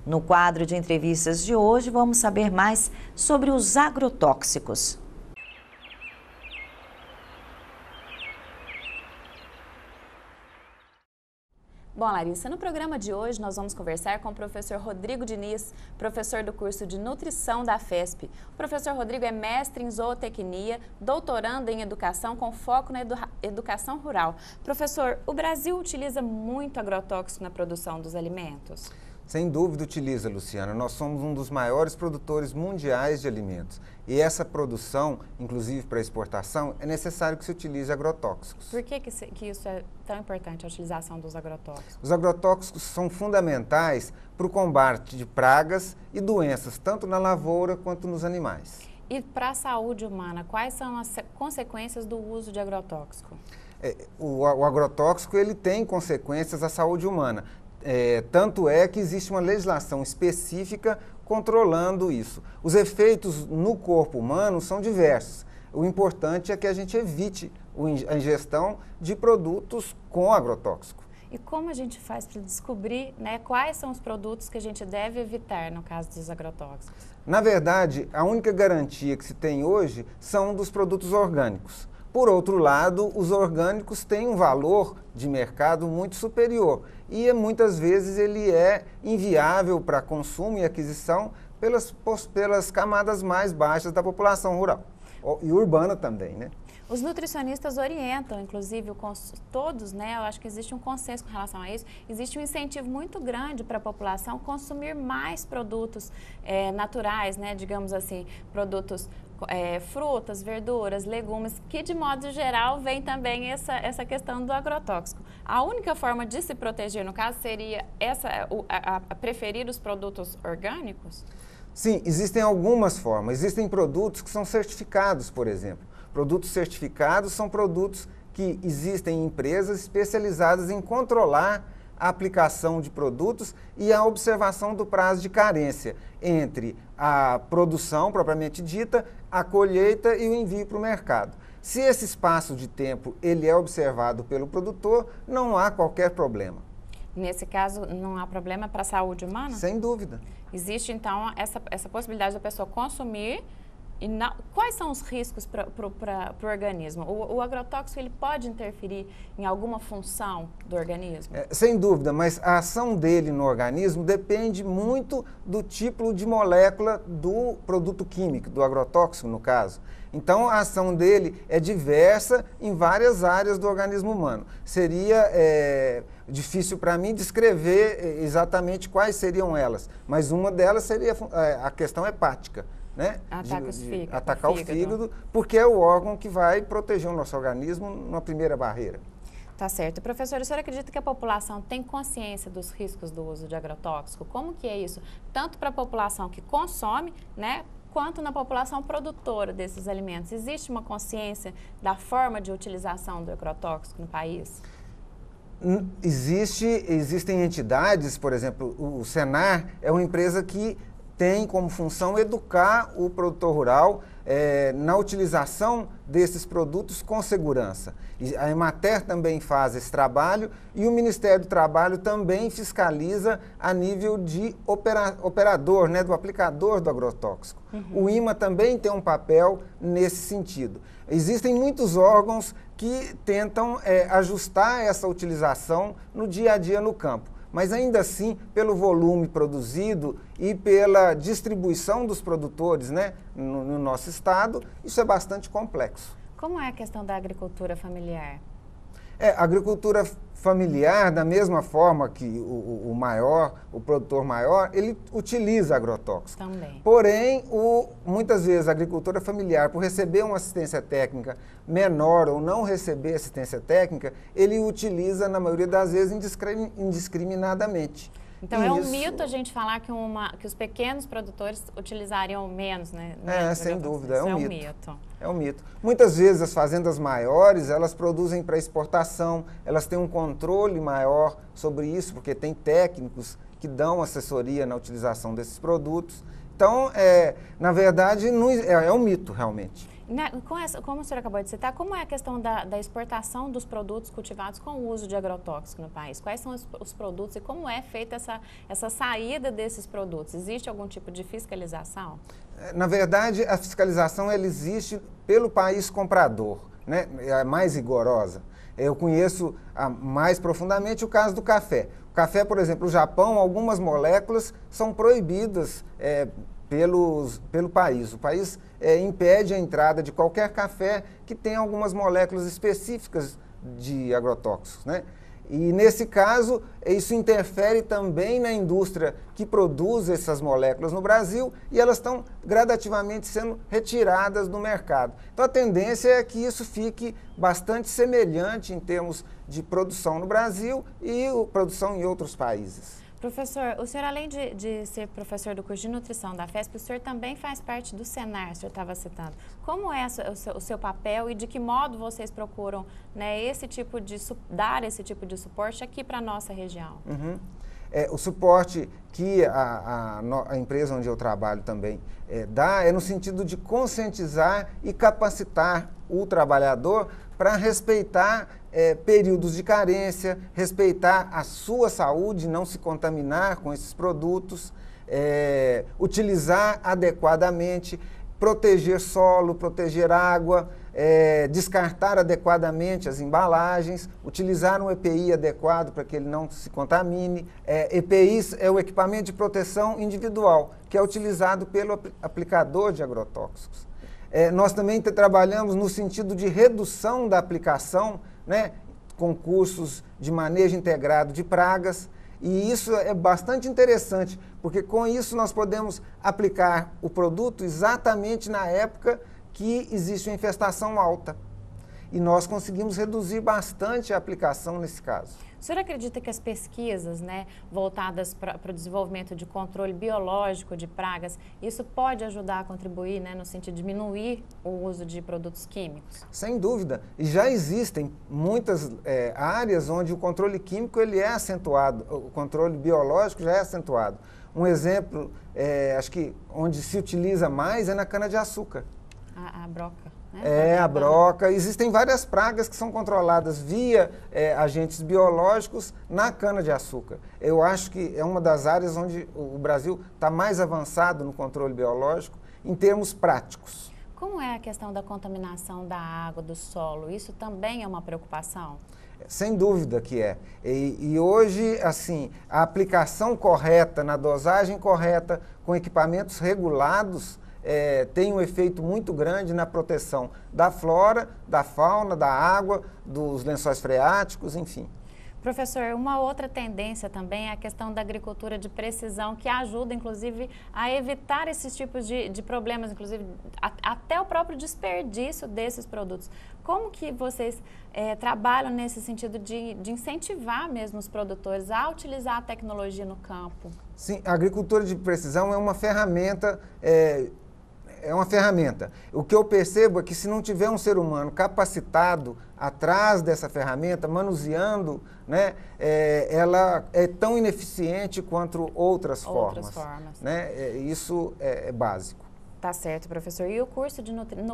No quadro de entrevistas de hoje, vamos saber mais sobre os agrotóxicos. Bom, Larissa, no programa de hoje nós vamos conversar com o professor Rodrigo Diniz, professor do curso de Nutrição da FESP. O professor Rodrigo é mestre em zootecnia, doutorando em educação com foco na educação rural. Professor, o Brasil utiliza muito agrotóxico na produção dos alimentos? Sem dúvida utiliza, Luciana. Nós somos um dos maiores produtores mundiais de alimentos. E essa produção, inclusive para exportação, é necessário que se utilize agrotóxicos. Por que isso é tão importante, a utilização dos agrotóxicos? Os agrotóxicos são fundamentais para o combate de pragas e doenças, tanto na lavoura quanto nos animais. E para a saúde humana, quais são as consequências do uso de agrotóxico? O agrotóxico ele tem consequências à saúde humana. Tanto é que existe uma legislação específica controlando isso. Os efeitos no corpo humano são diversos. O importante é que a gente evite a ingestão de produtos com agrotóxico. E como a gente faz para descobrir, né, quais são os produtos que a gente deve evitar no caso dos agrotóxicos? Na verdade, a única garantia que se tem hoje são dos produtos orgânicos. Por outro lado, os orgânicos têm um valor de mercado muito superior e muitas vezes ele é inviável para consumo e aquisição pelas camadas mais baixas da população rural e urbana também, né? Os nutricionistas orientam, inclusive, todos, né? Eu acho que existe um consenso com relação a isso. Existe um incentivo muito grande para a população consumir mais produtos naturais, né? Digamos assim, produtos, frutas, verduras, legumes, que de modo geral vem também essa questão do agrotóxico. A única forma de se proteger, no caso, seria preferir os produtos orgânicos? Sim, existem algumas formas. Existem produtos que são certificados, por exemplo. Produtos certificados são produtos que existem em empresas especializadas em controlar a aplicação de produtos e a observação do prazo de carência entre a produção propriamente dita, a colheita e o envio para o mercado. Se esse espaço de tempo ele é observado pelo produtor, não há qualquer problema. Nesse caso, não há problema para a saúde humana? Sem dúvida. Existe, então, essa possibilidade da pessoa consumir. Quais são os riscos para o organismo? O agrotóxico ele pode interferir em alguma função do organismo? Sem dúvida, mas a ação dele no organismo depende muito do tipo de molécula do produto químico, do agrotóxico no caso. Então a ação dele é diversa em várias áreas do organismo humano. Seria difícil para mim descrever exatamente quais seriam elas, mas uma delas seria a questão hepática. Né? Atacar o fígado, porque é o órgão que vai proteger o nosso organismo na primeira barreira. Tá certo. Professor, o senhor acredita que a população tem consciência dos riscos do uso de agrotóxico? Como que é isso? Tanto para a população que consome, né, quanto na população produtora desses alimentos. Existe uma consciência da forma de utilização do agrotóxico no país? Existem entidades, por exemplo, o Senar é uma empresa que tem como função educar o produtor rural na utilização desses produtos com segurança. E a Emater também faz esse trabalho e o Ministério do Trabalho também fiscaliza a nível de operador, né, do aplicador do agrotóxico. Uhum. O IMA também tem um papel nesse sentido. Existem muitos órgãos que tentam ajustar essa utilização no dia a dia no campo. Mas ainda assim, pelo volume produzido e pela distribuição dos produtores, né, no nosso estado, isso é bastante complexo. Como é a questão da agricultura familiar? A agricultura familiar, da mesma forma que o produtor maior, ele utiliza agrotóxico. Também. Porém, muitas vezes a agricultura familiar, por receber uma assistência técnica menor ou não receber assistência técnica, ele utiliza, na maioria das vezes, indiscriminadamente. Então é um mito a gente falar que os pequenos produtores utilizariam menos, né? Sem dúvida, é um mito. É um mito. Muitas vezes as fazendas maiores, elas produzem para exportação, elas têm um controle maior sobre isso, porque tem técnicos que dão assessoria na utilização desses produtos. Então, na verdade, é um mito, realmente. Como o senhor acabou de citar, como é a questão da exportação dos produtos cultivados com o uso de agrotóxico no país? Quais são os produtos e como é feita essa saída desses produtos? Existe algum tipo de fiscalização? Na verdade, a fiscalização ela existe pelo país comprador, né? É a mais rigorosa. Eu conheço mais profundamente o caso do café. O café, por exemplo, no Japão, algumas moléculas são proibidas pelo país. O país impede a entrada de qualquer café que tenha algumas moléculas específicas de agrotóxicos, né? E, nesse caso, isso interfere também na indústria que produz essas moléculas no Brasil e elas estão gradativamente sendo retiradas do mercado. Então, a tendência é que isso fique bastante semelhante em termos de produção no Brasil e produção em outros países. Professor, o senhor, além de ser professor do curso de nutrição da FESP, o senhor também faz parte do Senar, o senhor estava citando. Como é o seu papel e de que modo vocês procuram, né, dar esse tipo de suporte aqui para a nossa região? O suporte que a empresa onde eu trabalho também dá é no sentido de conscientizar e capacitar o trabalhador para respeitar períodos de carência, respeitar a sua saúde, não se contaminar com esses produtos, utilizar adequadamente, proteger solo, proteger água, descartar adequadamente as embalagens, utilizar um EPI adequado para que ele não se contamine. EPI é o equipamento de proteção individual, que é utilizado pelo aplicador de agrotóxicos. Nós também trabalhamos no sentido de redução da aplicação, né, com cursos de manejo integrado de pragas, e isso é bastante interessante, porque com isso nós podemos aplicar o produto exatamente na época que existe uma infestação alta. E nós conseguimos reduzir bastante a aplicação nesse caso. O senhor acredita que as pesquisas, né, voltadas para o desenvolvimento de controle biológico de pragas, isso pode ajudar a contribuir, né, no sentido de diminuir o uso de produtos químicos? Sem dúvida. E já existem muitas áreas onde o controle químico ele é acentuado, o controle biológico já é acentuado. Um exemplo, acho que onde se utiliza mais é na cana-de-açúcar. A broca. A broca. Existem várias pragas que são controladas via agentes biológicos na cana-de-açúcar. Eu acho que é uma das áreas onde o Brasil está mais avançado no controle biológico em termos práticos. Como é a questão da contaminação da água, do solo? Isso também é uma preocupação? Sem dúvida que é. E hoje, assim, a aplicação correta, na dosagem correta, com equipamentos regulados, tem um efeito muito grande na proteção da flora, da fauna, da água, dos lençóis freáticos, enfim. Professor, uma outra tendência também é a questão da agricultura de precisão, que ajuda, inclusive, a evitar esses tipos de problemas, inclusive até o próprio desperdício desses produtos. Como que vocês trabalham nesse sentido de incentivar mesmo os produtores a utilizar a tecnologia no campo? Sim, a agricultura de precisão é uma ferramenta... O que eu percebo é que se não tiver um ser humano capacitado atrás dessa ferramenta, manuseando, né, ela é tão ineficiente quanto outras formas. Né? Isso é básico. Tá certo, professor. E no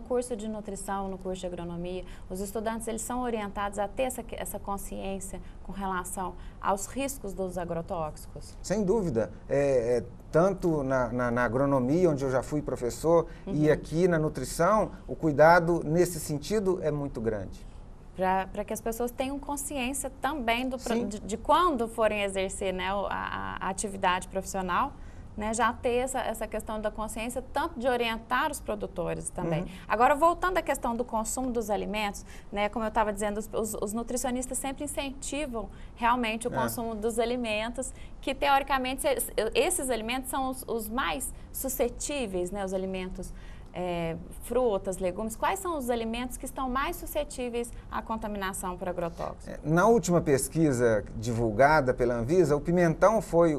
curso de nutrição, no curso de agronomia, os estudantes eles são orientados a ter essa consciência com relação aos riscos dos agrotóxicos? Sem dúvida. Tanto na agronomia, onde eu já fui professor, e aqui na nutrição, o cuidado nesse sentido é muito grande. Para que as pessoas tenham consciência também de quando forem exercer, né, a atividade profissional, né, já ter essa questão da consciência, tanto de orientar os produtores também. Agora, voltando à questão do consumo dos alimentos, né, como eu estava dizendo, os nutricionistas sempre incentivam realmente o consumo dos alimentos, que teoricamente esses alimentos são os mais suscetíveis, né, os alimentos, frutas, legumes. Quais são os alimentos que estão mais suscetíveis à contaminação por agrotóxicos? Na última pesquisa divulgada pela Anvisa, o pimentão foi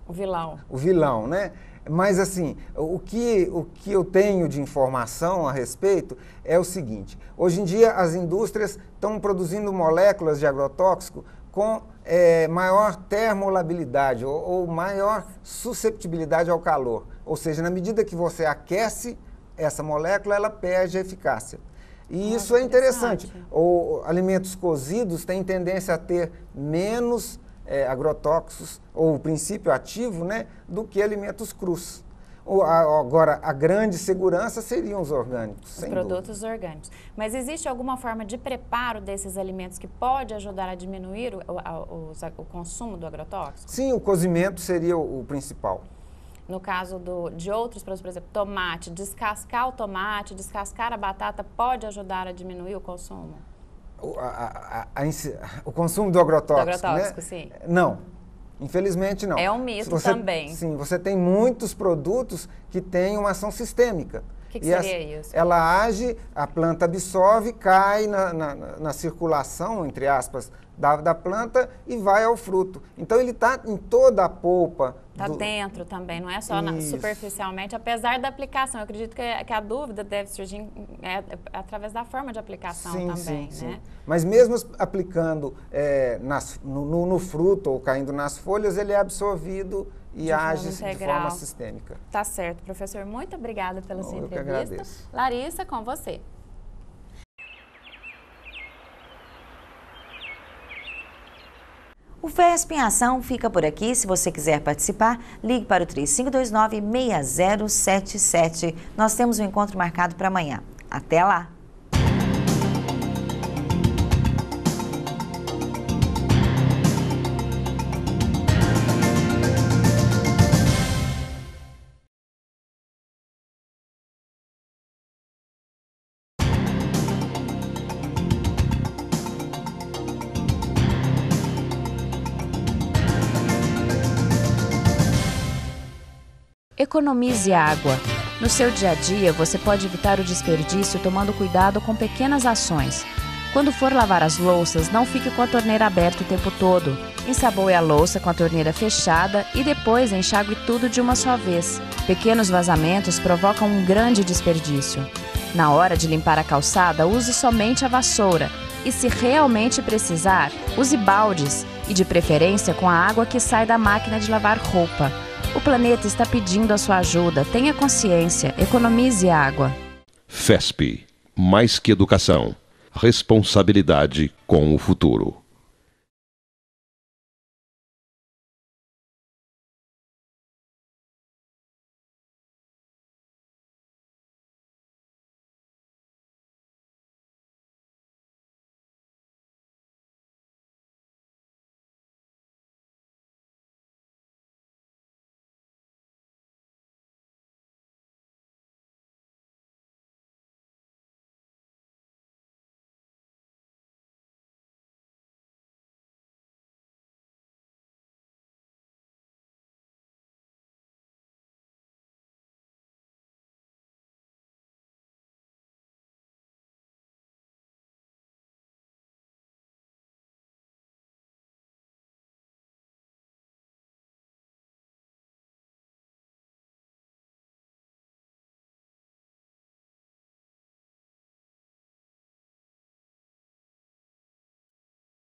o vilão. O vilão, né? Mas, assim, o que eu tenho de informação a respeito é o seguinte. Hoje em dia, as indústrias estão produzindo moléculas de agrotóxico com maior termolabilidade ou maior susceptibilidade ao calor. Ou seja, na medida que você aquece essa molécula ela perde a eficácia. E isso é interessante. Alimentos cozidos têm tendência a ter menos agrotóxicos, ou o princípio ativo, né, do que alimentos crus. Agora, a grande segurança seriam os orgânicos, os produtos orgânicos. Mas existe alguma forma de preparo desses alimentos que pode ajudar a diminuir o consumo do agrotóxico? Sim, o cozimento seria o principal. No caso de outros produtos, por exemplo, tomate, descascar o tomate, descascar a batata, pode ajudar a diminuir o consumo? O consumo do agrotóxico, né? Sim. Não. Infelizmente não. É um mito também. Sim, você tem muitos produtos que têm uma ação sistêmica. O que seria isso? Ela age, a planta absorve, cai na circulação, entre aspas, da planta e vai ao fruto. Então ele está em toda a polpa. Está dentro também, não é só superficialmente, apesar da aplicação. Eu acredito que a dúvida deve surgir através da forma de aplicação também, né? Mas mesmo aplicando no fruto ou caindo nas folhas, ele é absorvido e age de forma sistêmica. Tá certo, professor. Muito obrigada pela sua entrevista. Eu que agradeço. Larissa, com você. O FESP em Ação fica por aqui. Se você quiser participar, ligue para o 3529-6077. Nós temos um encontro marcado para amanhã. Até lá! Economize água. No seu dia a dia, você pode evitar o desperdício tomando cuidado com pequenas ações. Quando for lavar as louças, não fique com a torneira aberta o tempo todo. Ensaboe a louça com a torneira fechada e depois enxague tudo de uma só vez. Pequenos vazamentos provocam um grande desperdício. Na hora de limpar a calçada, use somente a vassoura. E se realmente precisar, use baldes e de preferência com a água que sai da máquina de lavar roupa. O planeta está pedindo a sua ajuda. Tenha consciência. Economize água. FESP. Mais que educação. Responsabilidade com o futuro.